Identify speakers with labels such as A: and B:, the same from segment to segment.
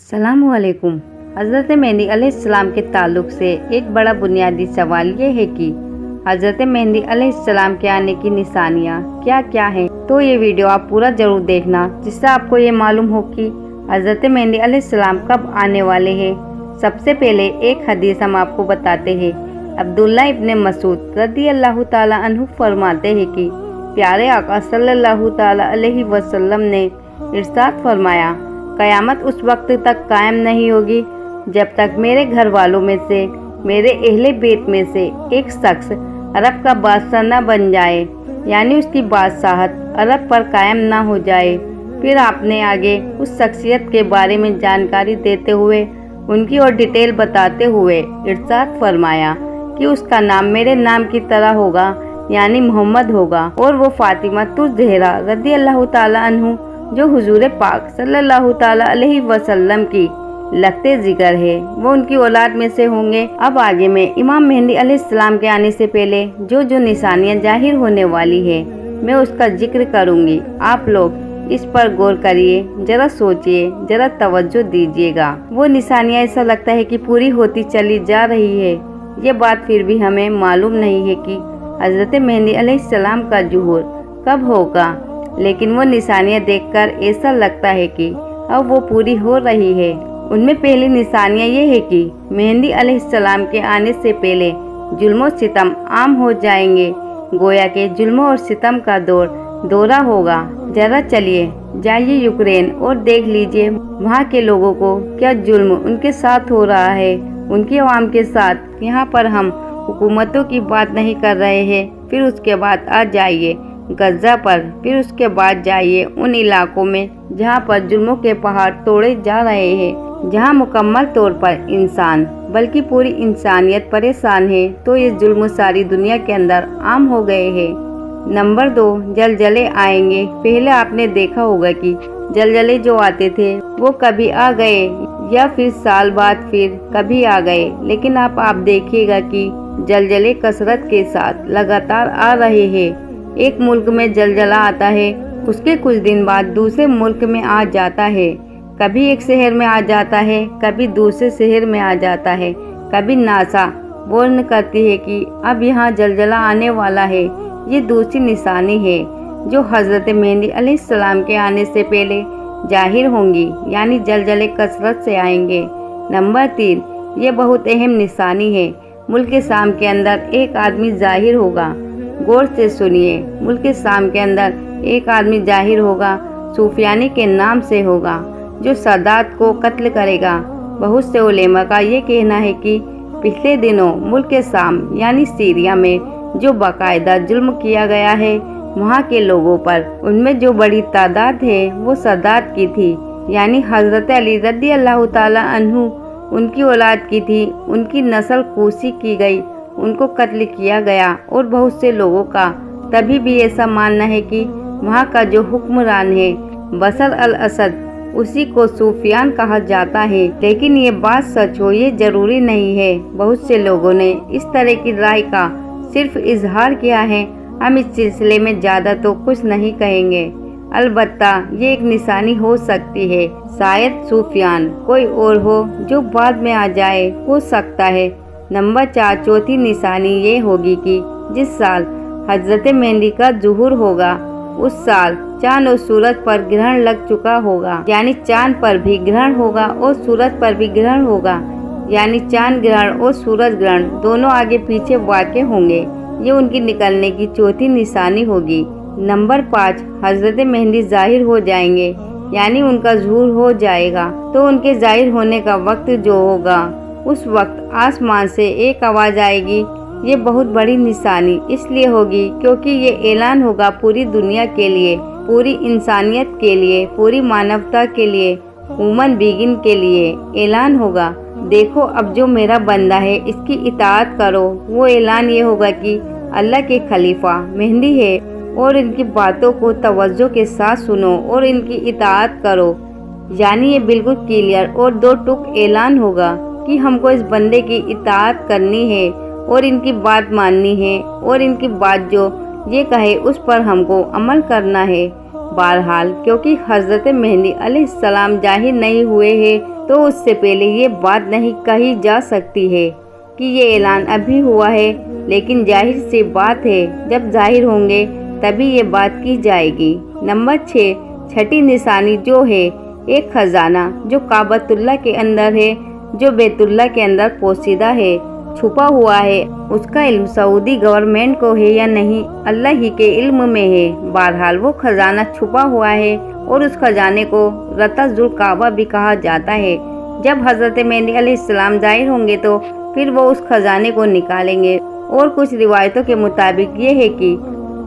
A: अस्सलामु अलैकुम। हज़रत मेहदी अलैहिस्सलाम के ताल्लुक़ से एक बड़ा बुनियादी सवाल ये है कि हज़रत मेहदी अलैहिस्सलाम के आने की निशानियाँ क्या क्या हैं। तो ये वीडियो आप पूरा ज़रूर देखना, जिससे आपको ये मालूम हो कि हज़रत मेहदी अलैहिस्सलाम कब आने वाले हैं। सबसे पहले एक हदीस हम आपको बताते हैं। अब्दुल्ला इब्ने मसूद रज़ियल्लाहु ताला अन्हु फरमाते हैं कि प्यारे आका सल्लल्लाहु ताला अलैहि वसल्लम ने इरशाद फरमाया, क़यामत उस वक्त तक कायम नहीं होगी जब तक मेरे घर वालों में से, मेरे अहले बेत में से एक शख्स अरब का बादशाह न बन जाए, यानी उसकी बादशाहत अरब पर कायम ना हो जाए। फिर आपने आगे उस शख्सियत के बारे में जानकारी देते हुए उनकी और डिटेल बताते हुए इरशाद फरमाया कि उसका नाम मेरे नाम की तरह होगा, यानी मोहम्मद होगा, और वो फातिमा तुज़ ज़हरा रज़ियल्लाहु ताला अन्हु जो हुजूर पाक सल्लल्लाहु ताला अलैहि वसल्लम की लगते जिगर है, वो उनकी औलाद में से होंगे। अब आगे में इमाम मेहदी अलैहिस्सलाम के आने से पहले जो जो निशानियाँ जाहिर होने वाली है, मैं उसका जिक्र करूँगी। आप लोग इस पर गौर करिए, जरा सोचिए, जरा तवज्जो दीजिएगा। वो निशानियाँ ऐसा लगता है कि पूरी होती चली जा रही है। ये बात फिर भी हमें मालूम नहीं है कि हज़रत मेहदी अलैहिस्सलाम का ज़ुहूर कब होगा, लेकिन वो निशानियाँ देखकर ऐसा लगता है कि अब वो पूरी हो रही है। उनमें पहली निशानियाँ ये है कि मेहदी अलैहिस्सलाम के आने से पहले जुल्म और सितम आम हो जाएंगे, गोया के जुल्म और सितम का दौरा होगा। जरा चलिए जाइए यूक्रेन और देख लीजिए वहाँ के लोगों को क्या जुल्म उनके साथ हो रहा है, उनकी आवाम के साथ। यहाँ पर हम हुकूमतों की बात नहीं कर रहे हैं। फिर उसके बाद आ जाइए गज़ा पर, फिर उसके बाद जाइए उन इलाकों में जहाँ पर जुल्मों के पहाड़ तोड़े जा रहे हैं, जहाँ मुकम्मल तौर पर इंसान बल्कि पूरी इंसानियत परेशान है। तो ये जुल्म सारी दुनिया के अंदर आम हो गए हैं। नंबर 2, जलजले आएंगे। पहले आपने देखा होगा कि जलजले जो आते थे वो कभी आ गए या फिर साल बाद फिर कभी आ गए, लेकिन आप देखिएगा कि जलजले कसरत के साथ लगातार आ रहे हैं। एक मुल्क में जलजला आता है, उसके कुछ दिन बाद दूसरे मुल्क में आ जाता है। कभी एक शहर में आ जाता है, कभी दूसरे शहर में आ जाता है। कभी नासा वार्न करती है कि अब यहाँ जलजला आने वाला है। ये दूसरी निशानी है जो हज़रत मेहदी अलैहिस्सलाम के आने से पहले जाहिर होंगी, यानी जलजले कसरत से आएंगे। नंबर 3, ये बहुत अहम निशानी है। मुल्क शाम के अंदर एक आदमी जाहिर होगा। गौर से सुनिए, मुल्क शाम के अंदर एक आदमी जाहिर होगा, सूफियानी के नाम से होगा, जो सदात को कत्ल करेगा। बहुत से उलेमा का ये कहना है कि पिछले दिनों मुल्क शाम यानी सीरिया में जो बाकायदा जुल्म किया गया है वहाँ के लोगों पर, उनमें जो बड़ी तादाद है वो सदात की थी, यानी हज़रत अली रज़ियल्लाहु ताला अन्हु उनकी औलाद की थी। उनकी नस्ल कूसी की गई, उनको कत्ल किया गया। और बहुत से लोगों का तभी भी ऐसा मानना है कि वहाँ का जो हुक्मरान है बशर अल असद, उसी को सूफियान कहा जाता है। लेकिन ये बात सच हो ये ज़रूरी नहीं है। बहुत से लोगों ने इस तरह की राय का सिर्फ इजहार किया है। हम इस सिलसिले में ज़्यादा तो कुछ नहीं कहेंगे। अलबत्ता ये एक निशानी हो सकती है, शायद सूफियान कोई और हो जो बाद में आ जाए, हो सकता है। नंबर 4, चौथी निशानी ये होगी कि जिस साल हज़रत मेहदी का ज़ुहूर होगा उस साल चाँद और सूरज पर ग्रहण लग चुका होगा, यानी चाँद पर भी ग्रहण होगा और सूरज पर भी ग्रहण होगा, यानी चाँद ग्रहण और सूरज ग्रहण दोनों आगे पीछे वाक़े होंगे। ये उनकी निकलने की चौथी निशानी होगी। नंबर 5, हज़रत मेहदी ज़ाहिर हो जाएंगे, यानी उनका ज़ुहूर हो जाएगा। तो उनके ज़ाहिर होने का वक्त जो होगा, उस वक्त आसमान से एक आवाज़ आएगी। ये बहुत बड़ी निशानी इसलिए होगी क्योंकि ये ऐलान होगा पूरी दुनिया के लिए, पूरी इंसानियत के लिए, पूरी मानवता के लिए, ह्यूमन बीइंग के लिए ऐलान होगा, देखो अब जो मेरा बंदा है इसकी इताअत करो। वो ऐलान ये होगा कि अल्लाह के खलीफा मेहदी है और इनकी बातों को तवज्जो के साथ सुनो और इनकी इताअत करो। यानी ये बिल्कुल क्लियर और दो टुक ऐलान होगा कि हमको इस बंदे की इताअत करनी है और इनकी बात माननी है और इनकी बात जो ये कहे उस पर हमको अमल करना है। बहरहाल क्योंकि हज़रत मेहदी अलैहिस्सलाम जाहिर नहीं हुए हैं तो उससे पहले ये बात नहीं कही जा सकती है कि ये ऐलान अभी हुआ है, लेकिन जाहिर सी बात है जब जाहिर होंगे तभी ये बात की जाएगी। नंबर 6, छठी निशानी जो है एक खजाना जो काबतुल्लाह के अंदर है, जो बैतुल्लाह के अंदर पोशीदा है, छुपा हुआ है। उसका इल्म सऊदी गवर्नमेंट को है या नहीं, अल्लाह ही के इल्म में है। बहरहाल वो खजाना छुपा हुआ है और उस खजाने को रतजुल काबा भी कहा जाता है। जब हजरत मेहदी अलैहिस्सलाम जाहिर होंगे तो फिर वो उस खजाने को निकालेंगे और कुछ रिवायतों के मुताबिक ये है कि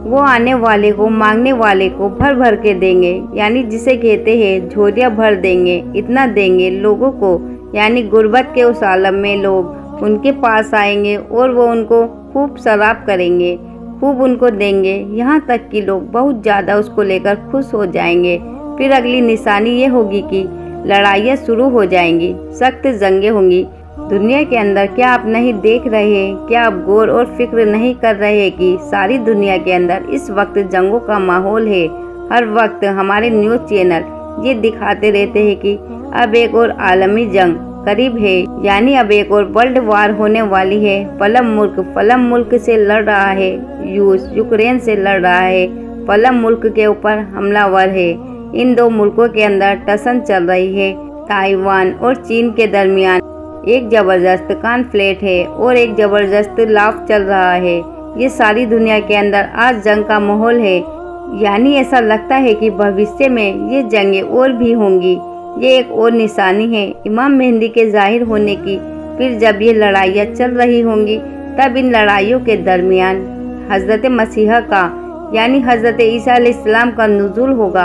A: वो आने वाले को, मांगने वाले को भर भर के देंगे, यानी जिसे कहते हैं झोलियाँ भर देंगे। इतना देंगे लोगों को, यानी गुर्बत के उस आलम में लोग उनके पास आएंगे और वो उनको खूब सराब करेंगे, खूब उनको देंगे, यहाँ तक कि लोग बहुत ज़्यादा उसको लेकर खुश हो जाएंगे। फिर अगली निशानी ये होगी कि लड़ाइयाँ शुरू हो जाएंगी, सख्त जंगें होंगी। दुनिया के अंदर क्या आप नहीं देख रहे, क्या आप गौर और फिक्र नहीं कर रहे कि सारी दुनिया के अंदर इस वक्त जंगों का माहौल है। हर वक्त हमारे न्यूज़ चैनल ये दिखाते रहते हैं कि अब एक और आलमी जंग करीब है, यानी अब एक और वर्ल्ड वार होने वाली है। फलम मुल्क से लड़ रहा है, यूक्रेन से लड़ रहा है, फलम मुल्क के ऊपर हमलावर है। इन दो मुल्कों के अंदर टसन चल रही है। ताइवान और चीन के दरमियान एक जबरदस्त कॉन्फ्लिक्ट है और एक जबरदस्त लाफ चल रहा है। ये सारी दुनिया के अंदर आज जंग का माहौल है, यानी ऐसा लगता है कि भविष्य में ये जंगें और भी होंगी। ये एक और निशानी है इमाम मेहदी के जाहिर होने की। फिर जब ये लड़ाइयाँ चल रही होंगी तब इन लड़ाइयों के दरमियान हजरत मसीहा का, यानी हजरत ईसा अलैहिस्सलाम का नुज़ूल होगा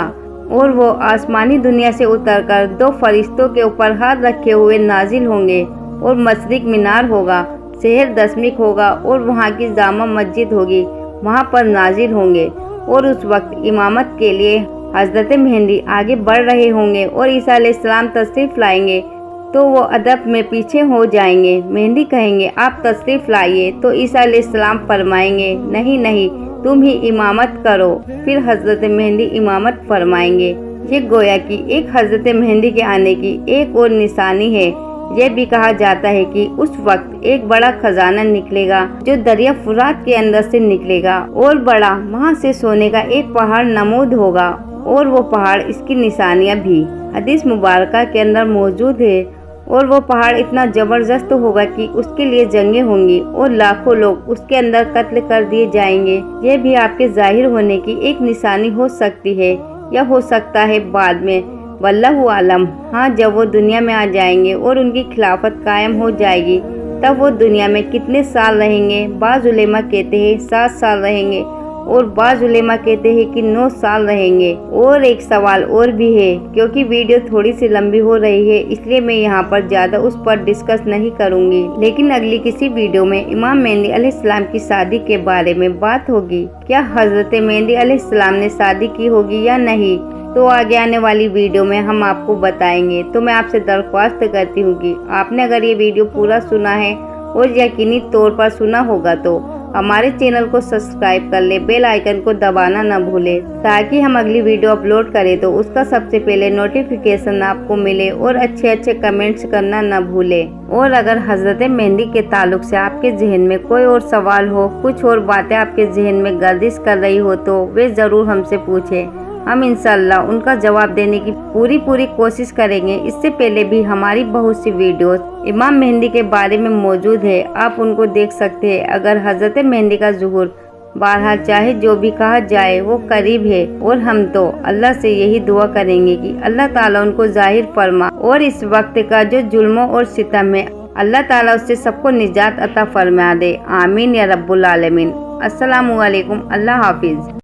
A: और वो आसमानी दुनिया से उतरकर दो फरिश्तों के ऊपर हाथ रखे हुए नाजिल होंगे और मशरिक मीनार होगा, शहर दशमिक होगा और वहाँ की जामा मस्जिद होगी, वहाँ पर नाजिल होंगे। और उस वक्त इमामत के लिए हजरत मेहदी आगे बढ़ रहे होंगे और ईसा अलैहिस्सलाम तशरीफ़ लाएंगे तो वो अदब में पीछे हो जाएंगे। मेहदी कहेंगे आप तशरीफ़ लाइए, तो ईसा अलैहिस्सलाम फरमाएंगे नहीं नहीं तुम ही इमामत करो। फिर हजरत मेहदी इमामत फरमाएंगे। ये गोया कि एक हजरत मेहदी के आने की एक और निशानी है। यह भी कहा जाता है कि उस वक्त एक बड़ा खजाना निकलेगा जो दरिया फुरात के अंदर से निकलेगा और बड़ा, वहाँ से सोने का एक पहाड़ नमूद होगा और वो पहाड़, इसकी निशानियाँ भी हदीस मुबारका के अंदर मौजूद है। और वो पहाड़ इतना ज़बरदस्त होगा कि उसके लिए जंगें होंगी और लाखों लोग उसके अंदर कत्ल कर दिए जाएंगे। यह भी आपके जाहिर होने की एक निशानी हो सकती है या हो सकता है बाद में, वल्लाहु आलम। हाँ, जब वो दुनिया में आ जाएंगे और उनकी खिलाफत कायम हो जाएगी तब वो दुनिया में कितने साल रहेंगे। बाज़ उलेमा कहते हैं 7 साल रहेंगे और बाज़ उलेमा कहते हैं कि 9 साल रहेंगे। और एक सवाल और भी है, क्योंकि वीडियो थोड़ी सी लंबी हो रही है इसलिए मैं यहाँ पर ज़्यादा उस पर डिस्कस नहीं करूँगी, लेकिन अगली किसी वीडियो में इमाम मेहदी अलैहिस्सलाम की शादी के बारे में बात होगी। क्या हजरत मेहदी अलैहिस्सलाम ने शादी की होगी या नहीं, तो आगे आने वाली वीडियो में हम आपको बताएंगे। तो मैं आपसे दरख्वास्त करती हूँ कि आपने अगर ये वीडियो पूरा सुना है और यकीनी तौर पर सुना होगा तो हमारे चैनल को सब्सक्राइब कर ले, बेल आइकन को दबाना न भूले ताकि हम अगली वीडियो अपलोड करें तो उसका सबसे पहले नोटिफिकेशन आपको मिले। और अच्छे अच्छे कमेंट्स करना न भूले। और अगर हजरत मेहदी के ताल्लुक से आपके जहन में कोई और सवाल हो, कुछ और बातें आपके जहन में गर्दिश कर रही हो तो वे ज़रूर हमसे पूछें। हम इंशाल्लाह उनका जवाब देने की पूरी कोशिश करेंगे। इससे पहले भी हमारी बहुत सी वीडियोस इमाम मेहदी के बारे में मौजूद है, आप उनको देख सकते हैं। अगर हजरत मेहदी का ज़ुहूर बहरहाल चाहे जो भी कहा जाए वो करीब है और हम तो अल्लाह से यही दुआ करेंगे कि अल्लाह ताला उनको जाहिर फरमा और इस वक्त का जो जुल्मों और सितम है अल्लाह ताला उससे सबको निजात अता फरमा दे। आमीन या रब्बुल आलमीन। अस्सलामु अलैकुम। अल्लाह हाफिज़।